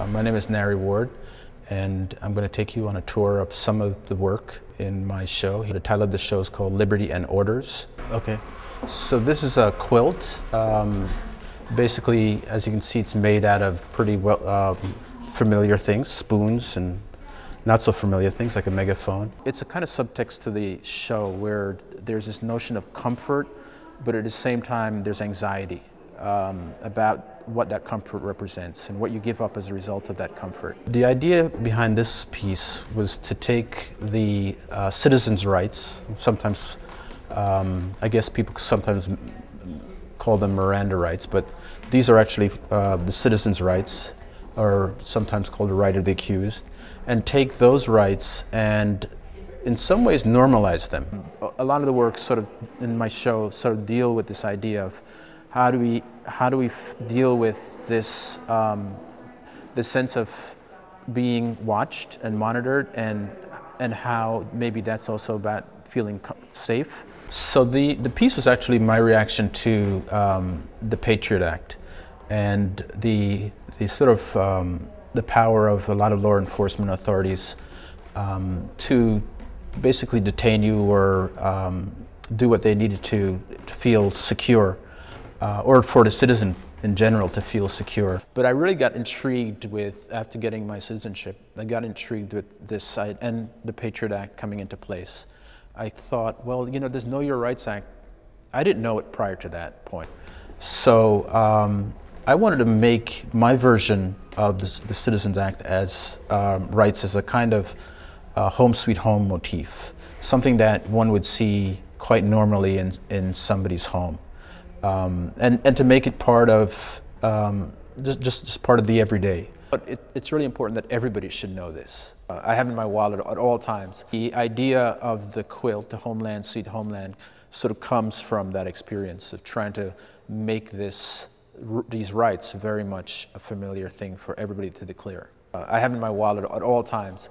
My name is Nari Ward, and I'm going to take you on a tour of some of the work in my show. The title of the show is called Liberty and Orders. Okay. So this is a quilt. Basically, as you can see, it's made out of pretty familiar things, spoons, and not so familiar things like a megaphone. It's a kind of subtext to the show where there's this notion of comfort, but at the same time there's anxiety about what that comfort represents and what you give up as a result of that comfort. The idea behind this piece was to take the citizens' rights, sometimes I guess people sometimes call them Miranda rights, but these are actually the citizens' rights, or sometimes called the right of the accused, and take those rights and in some ways normalize them. A lot of the work sort of in my show sort of deal with this idea of how do we deal with this the sense of being watched and monitored, and how maybe that's also about feeling safe. So the piece was actually my reaction to the Patriot Act and the sort of the power of a lot of law enforcement authorities to basically detain you or do what they needed to feel secure, or for the citizen in general to feel secure. But I really got intrigued with, after getting my citizenship, I got intrigued with this side and the Patriot Act coming into place. I thought, well, you know, this Know Your Rights Act, I didn't know it prior to that point. So I wanted to make my version of the Citizens Act as rights as a kind of home sweet home motif, something that one would see quite normally in somebody's home. And to make it part of, just part of the everyday. But it's really important that everybody should know this. I have in my wallet at all times. The idea of the quilt, the homeland, sweet homeland, sort of comes from that experience of trying to make these rights very much a familiar thing for everybody to declare. I have in my wallet at all times.